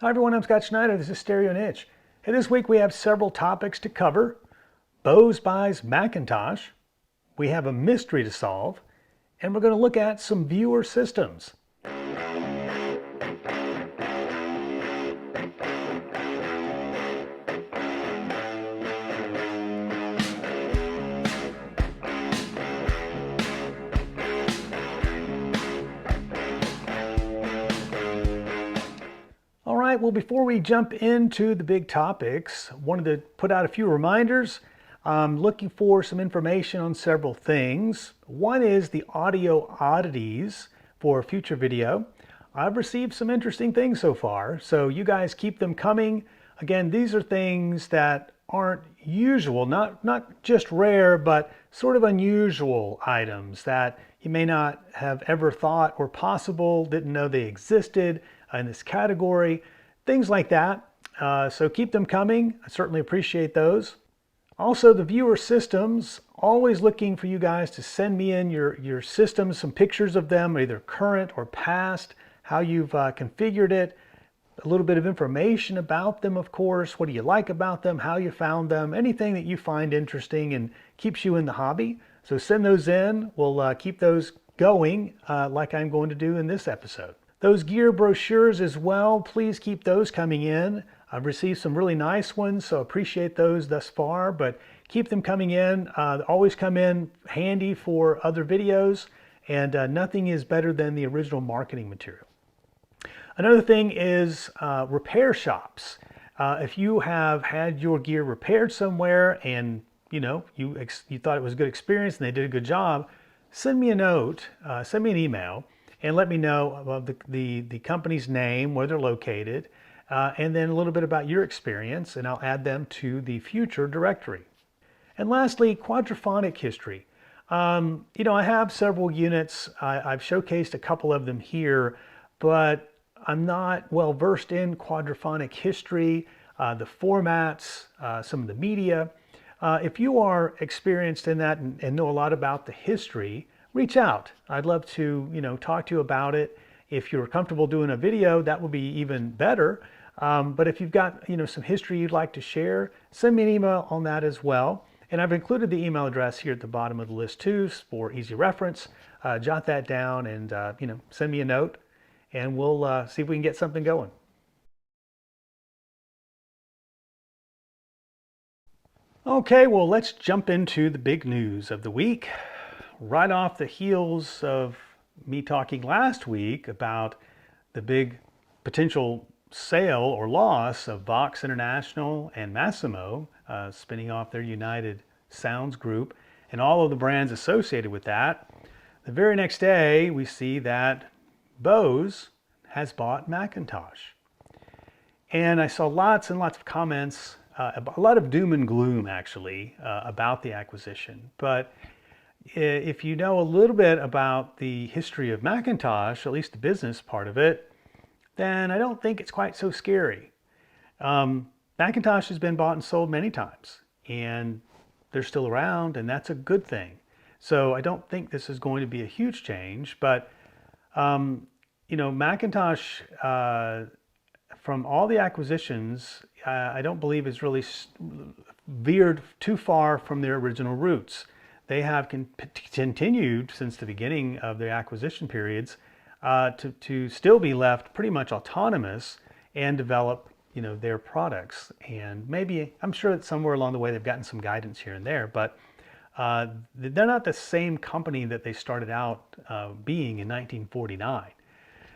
Hi everyone, I'm Scott Schneider. This is Stereo Niche. Hey, this week we have several topics to cover. Bose buys McIntosh. We have a mystery to solve. And we're going to look at some viewer systems. All right, well, before we jump into the big topics, I wanted to put out a few reminders. I'm looking for some information on several things. One is the audio oddities for a future video. I've received some interesting things so far, so you guys keep them coming. Again, these are things that aren't usual, not just rare, but sort of unusual items that you may not have ever thought were possible, didn't know they existed in this category, things like that. So keep them coming. I certainly appreciate those. Also, the viewer systems, always looking for you guys to send me in your systems, some pictures of them, either current or past, how you've configured it, a little bit of information about them, of course. What do you like about them? How you found them? Anything that you find interesting and keeps you in the hobby. So send those in. We'll keep those going like I'm going to do in this episode. Those gear brochures as well, please keep those coming in. I've received some really nice ones, so appreciate those thus far, but keep them coming in. Always come in handy for other videos, and nothing is better than the original marketing material. Another thing is repair shops. If you have had your gear repaired somewhere and you thought it was a good experience and they did a good job, send me a note, send me an email, and let me know about the company's name, where they're located, and then a little bit about your experience, and I'll add them to the future directory. And lastly, quadraphonic history. I have several units. I've showcased a couple of them here, but I'm not well versed in quadraphonic history, the formats, some of the media. If you are experienced in that and know a lot about the history, reach out. I'd love to, talk to you about it. If you're comfortable doing a video, that would be even better. But if you've got, some history you'd like to share, send me an email on that as well. And I've included the email address here at the bottom of the list too for easy reference. Jot that down and, send me a note and we'll see if we can get something going. Okay, well, let's jump into the big news of the week. Right off the heels of me talking last week about the big potential sale or loss of Vox International and Massimo, spinning off their United Sounds group and all of the brands associated with that, the very next day we see that Bose has bought McIntosh. And I saw lots and lots of comments, a lot of doom and gloom actually, about the acquisition. But if you know a little bit about the history of McIntosh, at least the business part of it, then I don't think it's quite so scary. McIntosh has been bought and sold many times, and they're still around, and that's a good thing. So I don't think this is going to be a huge change, but McIntosh, from all the acquisitions, I don't believe is really veered too far from their original roots. They have continued since the beginning of their acquisition periods to still be left pretty much autonomous and develop, their products. And maybe, I'm sure that somewhere along the way they've gotten some guidance here and there, but they're not the same company that they started out being in 1949.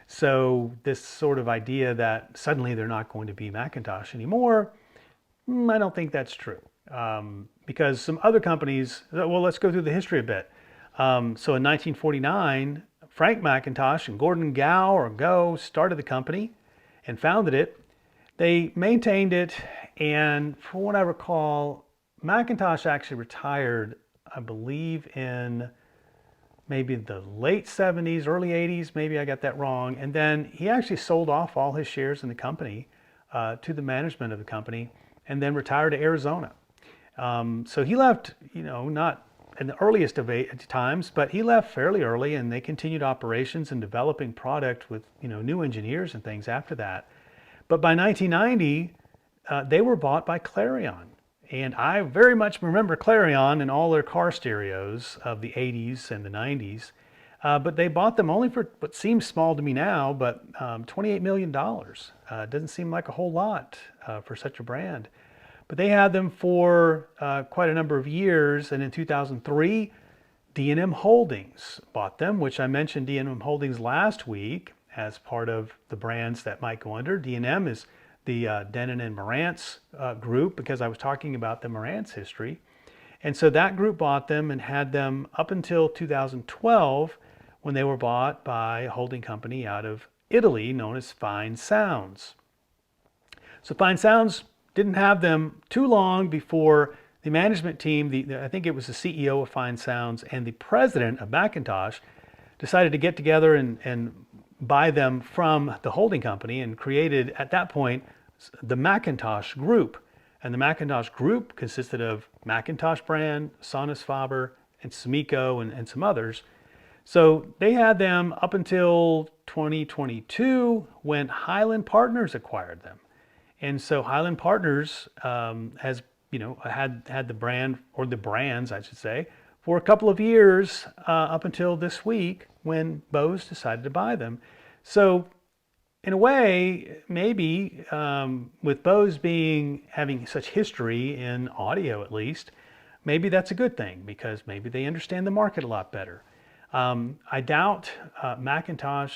So this sort of idea that suddenly they're not going to be McIntosh anymore, I don't think that's true. Because some other companies, well, let's go through the history a bit. So in 1949, Frank McIntosh and Gordon Gow started the company and founded it. They maintained it, and from what I recall, McIntosh actually retired, I believe, in maybe the late 70s, early 80s, maybe I got that wrong. And then he actually sold off all his shares in the company to the management of the company and then retired to Arizona. So he left, not in the earliest of times, but he left fairly early, and they continued operations and developing product with, new engineers and things after that. But by 1990, they were bought by Clarion. And I very much remember Clarion and all their car stereos of the 80s and the 90s. But they bought them only for what seems small to me now, but $28 million. Doesn't seem like a whole lot for such a brand. But they had them for quite a number of years, and in 2003, D&M Holdings bought them, which I mentioned D&M Holdings last week as part of the brands that might go under. D&M is the Denon and Marantz group, because I was talking about the Marantz history. And so that group bought them and had them up until 2012, when they were bought by a holding company out of Italy known as Fine Sounds. So Fine Sounds didn't have them too long before the management team, I think it was the CEO of Fine Sounds and the president of McIntosh, decided to get together and buy them from the holding company, and created at that point the McIntosh Group. And the McIntosh Group consisted of McIntosh brand, Sonus Faber, and Sumiko, and some others. So they had them up until 2022, when Highland Partners acquired them. And so Highland Partners has, had the brand, or the brands, I should say, for a couple of years up until this week, when Bose decided to buy them. So in a way, maybe with Bose having such history in audio, at least, maybe that's a good thing, because maybe they understand the market a lot better. I doubt McIntosh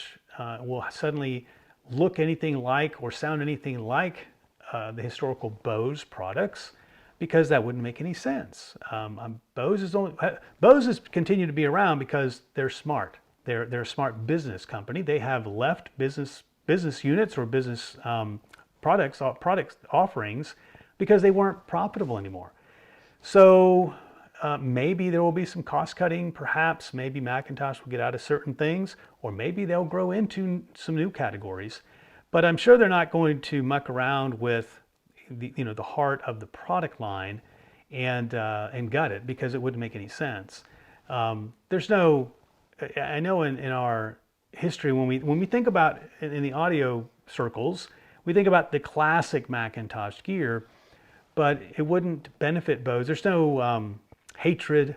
will suddenly look anything like or sound anything like the historical Bose products, because that wouldn't make any sense. Bose has continued to be around because they're smart. They're a smart business company. They have left business units or business product offerings because they weren't profitable anymore. So maybe there will be some cost cutting, perhaps. Maybe McIntosh will get out of certain things, or maybe they'll grow into some new categories. But I'm sure they're not going to muck around with the heart of the product line and gut it, because it wouldn't make any sense. There's no, I know in our history, when we think about in the audio circles, we think about the classic McIntosh gear, but it wouldn't benefit Bose. There's no hatred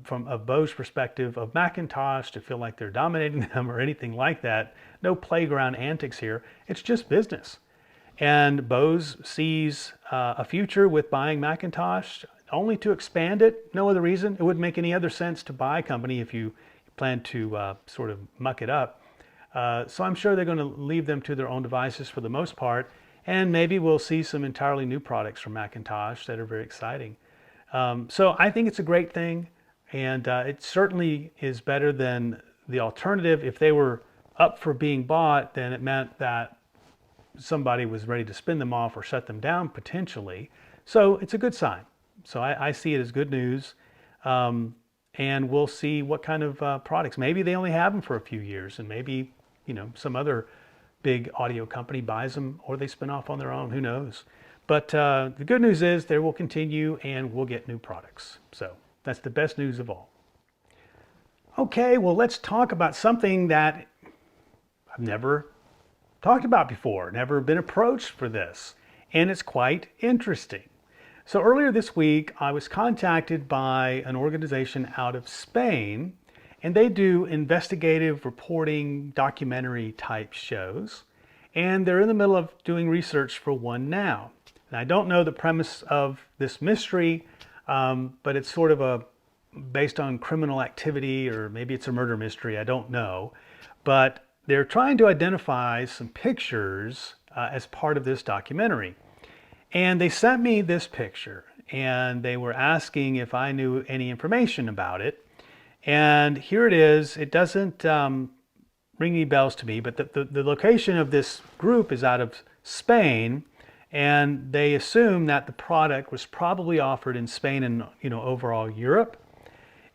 from Bose perspective of McIntosh to feel like they're dominating them or anything like that. No playground antics here. It's just business. And Bose sees a future with buying McIntosh only to expand it. No other reason. It wouldn't make any other sense to buy a company if you plan to sort of muck it up. So I'm sure they're going to leave them to their own devices for the most part. And maybe we'll see some entirely new products from McIntosh that are very exciting. So I think it's a great thing, and it certainly is better than the alternative. If they were up for being bought, then it meant that somebody was ready to spin them off or shut them down potentially. So it's a good sign. So I see it as good news, and we'll see what kind of products. Maybe they only have them for a few years, and maybe some other big audio company buys them, or they spin off on their own. Who knows? But the good news is they will continue, and we'll get new products. So that's the best news of all. Okay, well, let's talk about something that I've never talked about before, never been approached for this, and it's quite interesting. So earlier this week, I was contacted by an organization out of Spain, and they do investigative reporting, documentary type shows, and they're in the middle of doing research for one now. And I don't know the premise of this mystery, but it's sort of based on criminal activity, or maybe it's a murder mystery, I don't know. But they're trying to identify some pictures as part of this documentary. And they sent me this picture, and they were asking if I knew any information about it. And here it is. It doesn't ring any bells to me, but the location of this group is out of Spain, and they assume that the product was probably offered in Spain and overall Europe.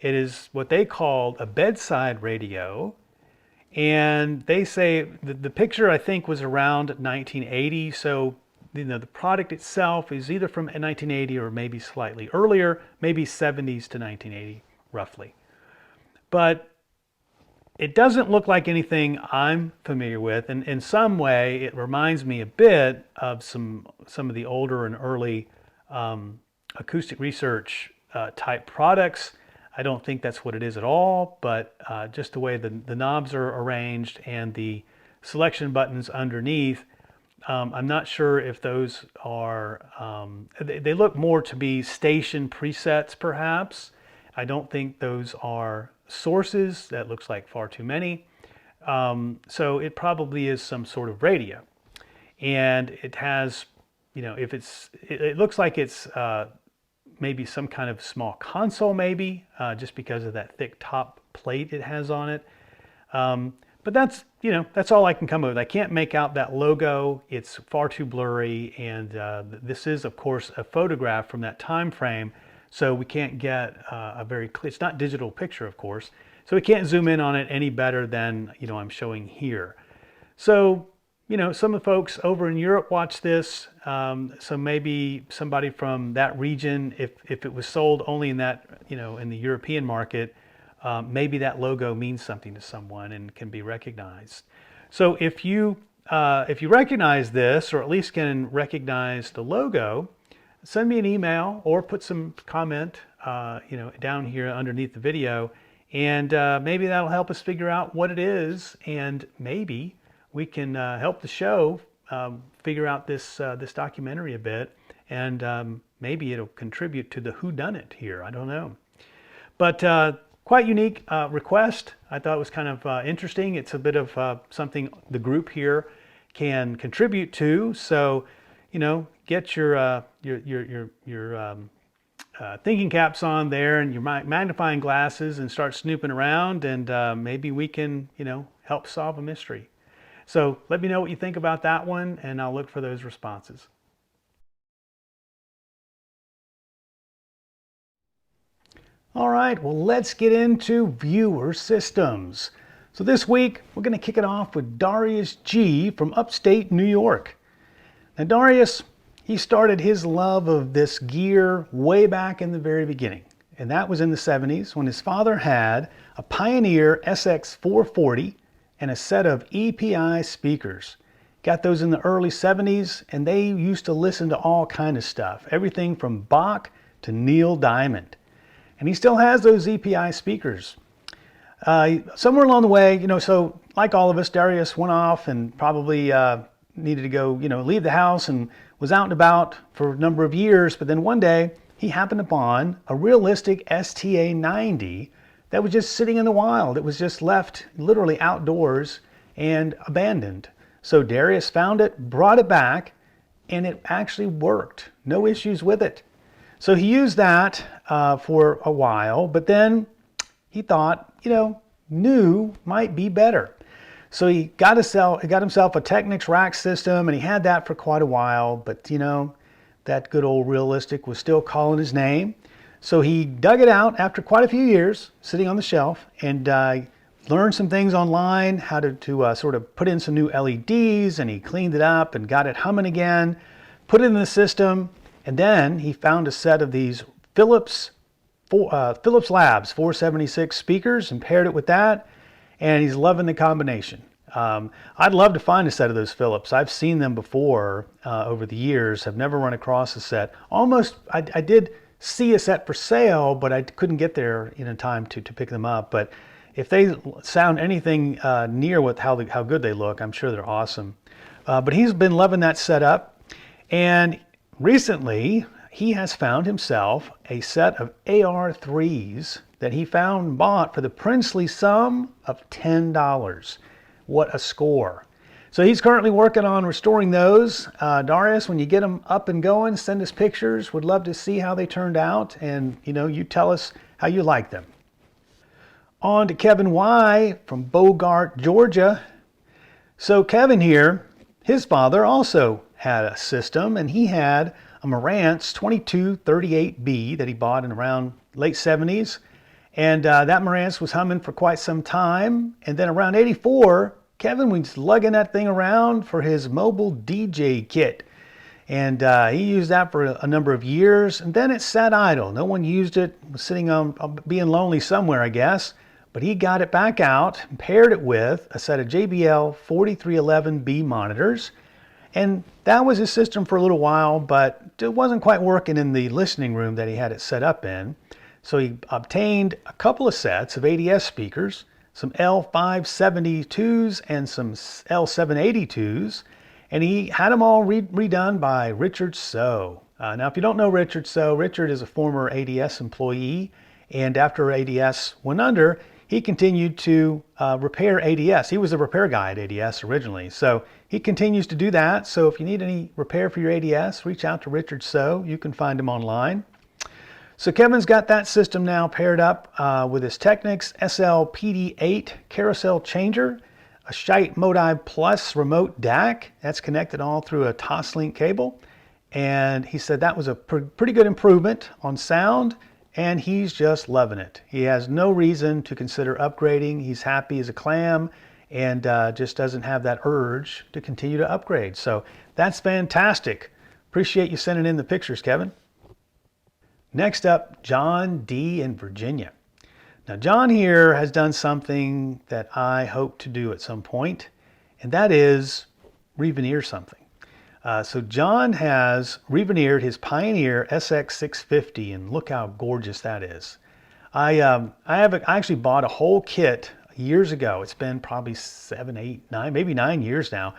It is what they call a bedside radio, and they say the picture, I think, was around 1980. So the product itself is either from 1980 or maybe slightly earlier, maybe 70s to 1980 roughly. But It doesn't look like anything I'm familiar with, and in some way it reminds me a bit of some of the older and early acoustic research type products. I don't think that's what it is at all, but just the way the knobs are arranged and the selection buttons underneath, I'm not sure if those are, they look more to be station presets perhaps. I don't think those are sources. That looks like far too many. So it probably is some sort of radio. And it has, if it looks like it's maybe some kind of small console maybe, just because of that thick top plate it has on it. But that's all I can come up with. I can't make out that logo. It's far too blurry. And this is, of course, a photograph from that time frame. So we can't get a very clear, it's not digital picture, of course. So we can't zoom in on it any better than, I'm showing here. So, some of the folks over in Europe watch this. So maybe somebody from that region, if it was sold only in that, in the European market, maybe that logo means something to someone and can be recognized. So if you recognize this, or at least can recognize the logo, send me an email or put some comment, down here underneath the video, and maybe that'll help us figure out what it is, and maybe we can help the show figure out this documentary a bit, and maybe it'll contribute to the whodunit here. I don't know, but quite unique request. I thought it was kind of interesting. It's a bit of something the group here can contribute to. So, get your thinking caps on there and your magnifying glasses and start snooping around, and maybe we can, help solve a mystery. So let me know what you think about that one, and I'll look for those responses. All right, well, let's get into viewer systems. So this week, we're going to kick it off with Darius G. from upstate New York. Now, Darius, he started his love of this gear way back in the very beginning. And that was in the 70s when his father had a Pioneer SX440 and a set of EPI speakers. Got those in the early 70s, and they used to listen to all kind of stuff. Everything from Bach to Neil Diamond. And he still has those EPI speakers. Somewhere along the way, so like all of us, Darius went off and probably needed to go, leave the house, and was out and about for a number of years. But then one day he happened upon a realistic STA-90 that was just sitting in the wild. It was just left literally outdoors and abandoned. So Darius found it, brought it back, and it actually worked. No issues with it. So he used that for a while, but then he thought, new might be better. So he got himself a Technics rack system, and he had that for quite a while, but that good old realistic was still calling his name. So he dug it out after quite a few years sitting on the shelf, and learned some things online, how to sort of put in some new LEDs, and he cleaned it up and got it humming again, put it in the system. And then he found a set of these Philips Labs 476 speakers and paired it with that, and he's loving the combination. I'd love to find a set of those Philips. I've seen them before over the years, have never run across a set. I did see a set for sale, but I couldn't get there in time to pick them up. But if they sound anything near with how good they look, I'm sure they're awesome. But he's been loving that setup, and recently, he has found himself a set of AR3s that he found and bought for the princely sum of $10. What a score. So he's currently working on restoring those. Darius, when you get them up and going, send us pictures. Would love to see how they turned out, and you tell us how you like them. On to Kevin Y. from Bogart, Georgia. So Kevin here, his father also had a system, and he had a Marantz 2238B that he bought in around late 70s. And that Marantz was humming for quite some time. And then around 84, Kevin was lugging that thing around for his mobile DJ kit. And he used that for a number of years. And then it sat idle. No one used it. It was sitting on being lonely somewhere, I guess. But he got it back out and paired it with a set of JBL 4311B monitors. And that was his system for a little while, but it wasn't quite working in the listening room that he had it set up in. So he obtained a couple of sets of ADS speakers, some L572s and some L782s, and he had them all redone by Richard So. Now, if you don't know Richard So, Richard is a former ADS employee, and after ADS went under, he continued to repair ADS. He was a repair guy at ADS originally, so he continues to do that. So if you need any repair for your ADS, reach out to Richard So. You can find him online. So Kevin's got that system now paired up with his Technics SL-PD8 carousel changer, a Shite Modi Plus remote DAC. That's connected all through a Toslink cable. And he said that was a pretty good improvement on sound, and he's just loving it. He has no reason to consider upgrading. He's happy as a clam and just doesn't have that urge to continue to upgrade. So that's fantastic. Appreciate you sending in the pictures, Kevin. Next up, John D. in Virginia. Now, John here has done something that I hope to do at some point, and that is reveneer something. So John has reveneered his Pioneer SX650, and look how gorgeous that is. I actually bought a whole kit years ago. It's been probably 7, 8, 9, maybe 9 years now,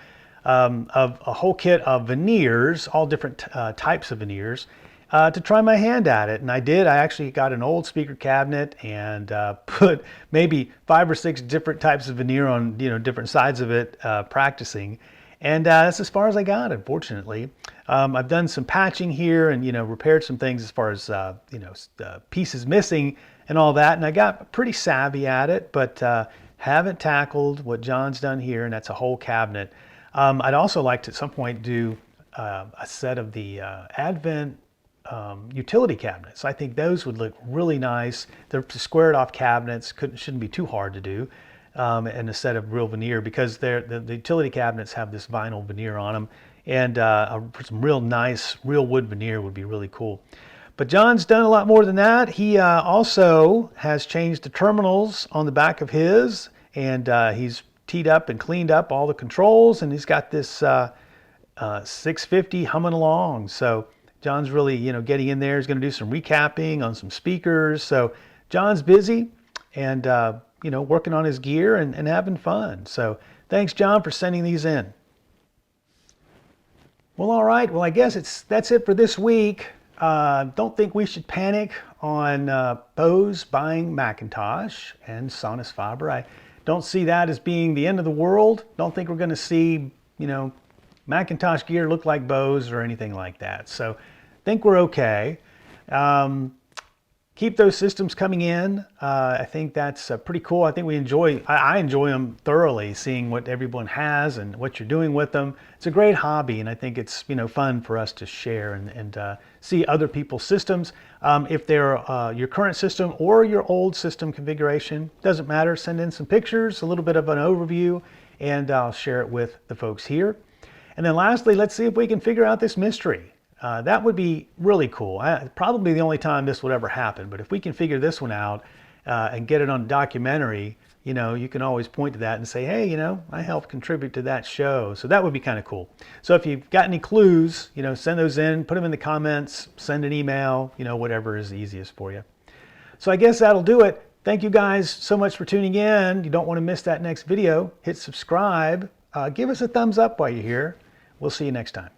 of a whole kit of veneers, all different types of veneers, to try my hand at it. And I did. I actually got an old speaker cabinet and put maybe 5 or 6 different types of veneer on different sides of it, practicing. And that's as far as I got, unfortunately. I've done some patching here and, repaired some things as far as, pieces missing and all that. And I got pretty savvy at it, but haven't tackled what John's done here, and that's a whole cabinet. I'd also like to at some point do a set of the Advent utility cabinets. I think those would look really nice. They're squared off cabinets, shouldn't be too hard to do. And a set of real veneer, because the utility cabinets have this vinyl veneer on them, and some real nice real wood veneer would be really cool. But John's done a lot more than that. He also has changed the terminals on the back of his, and he's teed up and cleaned up all the controls, and he's got this 650 humming along. So John's really getting in there. He's going to do some recapping on some speakers. So John's busy and working on his gear and having fun. So thanks, John, for sending these in. Well, all right. Well, I guess that's it for this week. Don't think we should panic on Bose buying McIntosh and Sonus Faber. I don't see that as being the end of the world. Don't think we're going to see, McIntosh gear look like Bose or anything like that. So think we're okay. Keep those systems coming in. I think that's pretty cool. I think I enjoy them thoroughly, seeing what everyone has and what you're doing with them. It's a great hobby, and I think it's fun for us to share and see other people's systems. If they're your current system or your old system configuration, doesn't matter. Send in some pictures, a little bit of an overview, and I'll share it with the folks here. And then lastly, let's see if we can figure out this mystery. That would be really cool. Probably the only time this would ever happen, but if we can figure this one out and get it on documentary, you can always point to that and say, hey, I helped contribute to that show. So that would be kind of cool. So if you've got any clues, send those in, put them in the comments, send an email, whatever is easiest for you. So I guess that'll do it. Thank you guys so much for tuning in. You don't want to miss that next video. Hit subscribe. Give us a thumbs up while you're here. We'll see you next time.